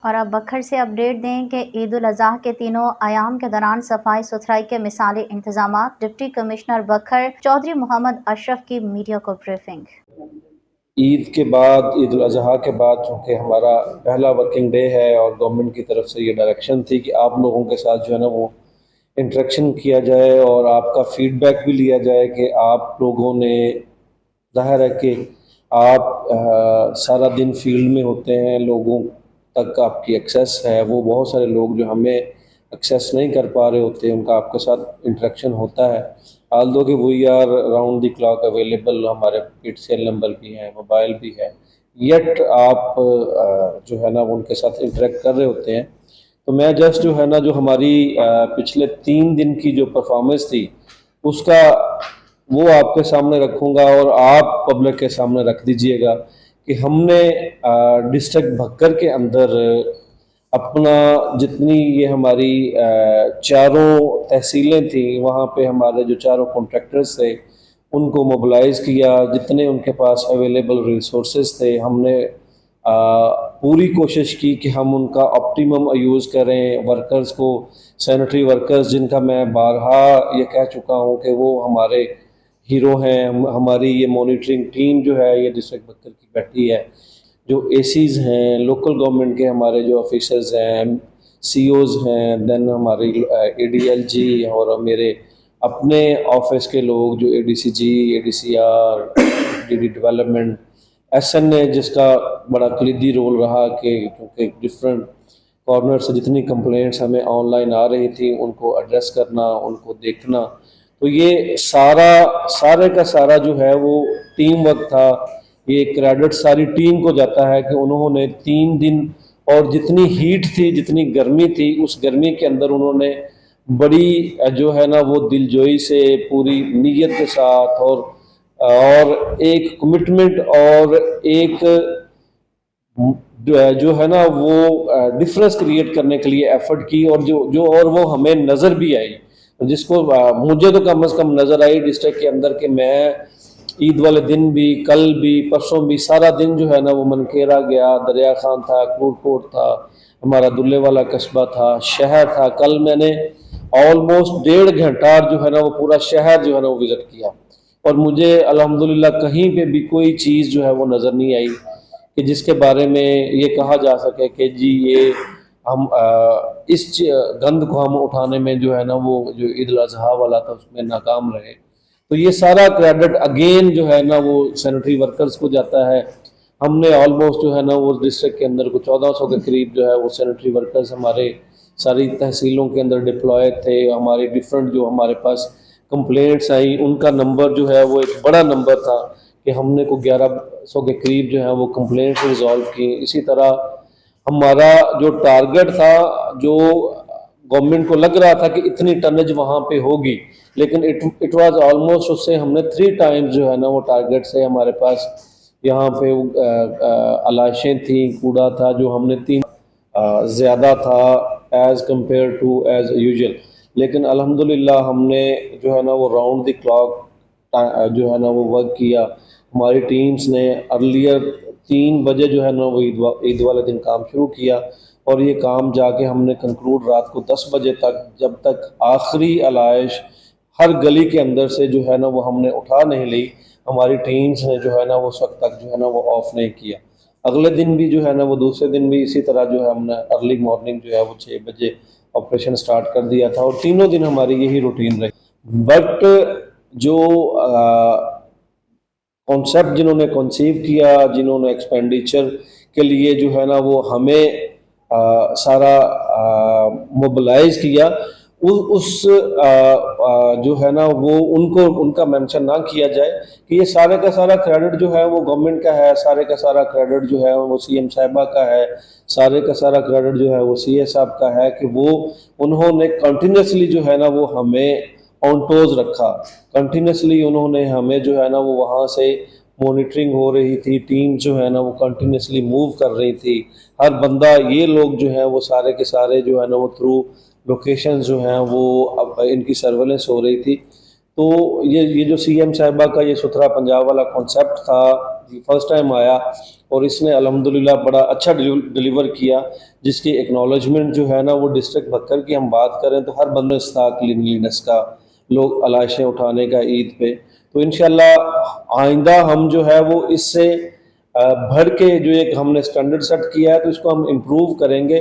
اور اب بکھر سے اپڈیٹ دیں کہ عید الاضحیٰ کے تینوں ایام کے دوران صفائی ستھرائی کے مثالی انتظامات۔ ڈپٹی کمشنر بکھر چودھری محمد اشرف کی میڈیا کو بریفنگ۔ عید کے بعد، عید الاضحیٰ کے بعد چونکہ ہمارا پہلا ورکنگ ڈے ہے اور گورنمنٹ کی طرف سے یہ ڈائریکشن تھی کہ آپ لوگوں کے ساتھ جو ہے نا وہ انٹریکشن کیا جائے اور آپ کا فیڈ بیک بھی لیا جائے کہ آپ لوگوں نے، ظاہر ہے کہ آپ سارا دن فیلڈ میں ہوتے ہیں، لوگوں تک آپ کی ایکسیس ہے، وہ بہت سارے لوگ جو ہمیں ایکسیس نہیں کر پا رہے ہوتے، ان کا آپ کے ساتھ انٹریکشن ہوتا ہے۔ آلدو کہ we are round the clock available, ہمارے PTCL نمبر بھی ہیں، موبائل بھی ہے، یٹ آپ جو ہے نا ان کے ساتھ انٹریکٹ کر رہے ہوتے ہیں۔ تو میں جسٹ جو ہے نا جو ہماری پچھلے 3 دن کی جو پرفارمنس تھی اس کا وہ آپ کے سامنے رکھوں گا اور آپ پبلک کے سامنے رکھ دیجئے گا کہ ہم نے ڈسٹرکٹ بھکر کے اندر اپنا جتنی یہ ہماری چاروں تحصیلیں تھیں، وہاں پہ ہمارے جو چاروں کانٹریکٹرز تھے ان کو موبلائز کیا، جتنے ان کے پاس اویلیبل ریسورسز تھے ہم نے پوری کوشش کی کہ ہم ان کا آپٹیمم یوز کریں۔ ورکرز کو، سینیٹری ورکرز جن کا میں بارہا یہ کہہ چکا ہوں کہ وہ ہمارے ہیرو ہیں، ہماری یہ مانیٹرنگ ٹیم جو ہے یہ ڈسٹرکٹ بکر کی بیٹھی ہے، جو ACs ہیں، لوکل گورنمنٹ کے ہمارے جو آفیسرز ہیں، COs ہیں، دین ہماری ADLG اور میرے اپنے آفس کے لوگ جو ADCG، ADCR، DD development, SNA جس کا بڑا کلیدی رول رہا کہ کیونکہ ڈفرینٹ کارنر سے جتنی کمپلینٹس ہمیں آن لائن آ رہی تھی ان کو ایڈریس کرنا، ان کو دیکھنا، تو یہ سارے کا سارا جو ہے وہ ٹیم ورک تھا۔ یہ کریڈٹ ساری ٹیم کو جاتا ہے کہ انہوں نے 3 دن اور جتنی ہیٹ تھی، جتنی گرمی تھی، اس گرمی کے اندر انہوں نے بڑی جو ہے نا وہ دلجوئی سے، پوری نیت کے ساتھ اور ایک کمٹمنٹ اور ایک جو ہے نا وہ ڈفرنس کریٹ کرنے کے لیے ایفرٹ کی، اور جو اور وہ ہمیں نظر بھی آئی، جس کو مجھے تو کم از کم نظر آئی ڈسٹرکٹ کے اندر کہ میں عید والے دن بھی، کل بھی، پرسوں بھی سارا دن جو ہے نا وہ منکیرا گیا، دریا خان تھا، کور کوٹ تھا، ہمارا دلے والا قصبہ تھا، شہر تھا۔ کل میں نے آلموسٹ 1.5 گھنٹہ جو ہے نا وہ پورا شہر جو ہے نا وہ وزٹ کیا، اور مجھے الحمدللہ کہیں پہ بھی کوئی چیز جو ہے وہ نظر نہیں آئی کہ جس کے بارے میں یہ کہا جا سکے کہ جی یہ ہم اس گند کو ہم اٹھانے میں جو ہے نا وہ جو عید الاضحیٰ والا تھا اس میں ناکام رہے۔ تو یہ سارا کریڈٹ اگین جو ہے نا وہ سینیٹری ورکرز کو جاتا ہے۔ ہم نے آلموسٹ جو ہے نا وہ ڈسٹرکٹ کے اندر کو 1400 کے قریب جو ہے وہ سینیٹری ورکرز ہمارے ساری تحصیلوں کے اندر ڈپلوائے تھے۔ ہماری ڈفرینٹ جو ہمارے پاس کمپلینٹس آئیں ان کا نمبر جو ہے وہ ایک بڑا نمبر تھا کہ ہم نے کو 1100 کے قریب جو ہے وہ کمپلینٹس ریزالو کی۔ اسی طرح ہمارا جو ٹارگٹ تھا، جو گورنمنٹ کو لگ رہا تھا کہ اتنی ٹنج وہاں پہ ہوگی، لیکن اٹ واز آلموسٹ اس سے ہم نے 3 ٹائمز جو ہے نا وہ ٹارگٹ سے ہمارے پاس یہاں پہ علائشیں تھیں، کوڑا تھا جو ہم نے 3 زیادہ تھا as compare to as usual, لیکن الحمدللہ ہم نے جو ہے نا وہ راؤنڈ دی کلاک جو ہے نا وہ ورک کیا۔ ہماری ٹیمز نے ارلیئر 3 بجے جو ہے نا وہ عید والے دن کام شروع کیا، اور یہ کام جا کے ہم نے کنکلوڈ رات کو 10 بجے تک، جب تک آخری علائش ہر گلی کے اندر سے جو ہے نا وہ ہم نے اٹھا نہیں لی، ہماری ٹیمز نے جو ہے نا اس وقت تک جو ہے نا وہ آف نہیں کیا۔ اگلے دن بھی جو ہے نا وہ دوسرے دن بھی اسی طرح جو ہے ہم نے ارلی مارننگ جو ہے وہ 6 بجے آپریشن سٹارٹ کر دیا تھا، اور تینوں دن ہماری یہی روٹین رہی۔ بٹ جو کانسیپٹ جنہوں نے کنسیو کیا، جنہوں نے ایکسپینڈیچر کے لیے جو ہے نا وہ ہمیں سارا موبلائز کیا، اس جو ہے نا وہ ان کا مینشن نہ کیا جائے کہ یہ سارے کا سارا کریڈٹ جو ہے وہ گورنمنٹ کا ہے، سارے کا سارا کریڈٹ جو ہے وہ CM صاحبہ کا ہے، سارے کا سارا کریڈٹ جو ہے وہ CA صاحب کا ہے کہ وہ انہوں نے کنٹینیوسلی جو ہے نا وہ ہمیں آن ٹوز رکھا، کنٹینیوسلی انہوں نے ہمیں جو ہے نا وہ وہاں سے مانیٹرنگ ہو رہی تھی، ٹیم جو ہے نا وہ کنٹینیوسلی موو کر رہی تھی، ہر بندہ، یہ لوگ جو ہیں وہ سارے کے سارے جو ہے نا وہ تھرو لوکیشنز جو ہیں وہ اب ان کی سرولنس ہو رہی تھی۔ تو یہ جو CM صاحبہ کا یہ ستھرا پنجاب والا کانسیپٹ تھا، فرسٹ ٹائم آیا اور اس نے الحمدللہ بڑا اچھا ڈلیور کیا، جس کی ایکنالوجمنٹ جو ہے نا وہ ڈسٹرکٹ بکر کی ہم بات کریں تو ہر بندہ تھا کلینلینس کا، لوگ علائشیں اٹھانے کا عید پہ. تو انشاءاللہ آئندہ ہم جو ہے وہ اس سے بڑھ کے جو ایک ہم نے سٹینڈرڈ سیٹ کیا ہے تو اس کو ہم امپروو کریں گے.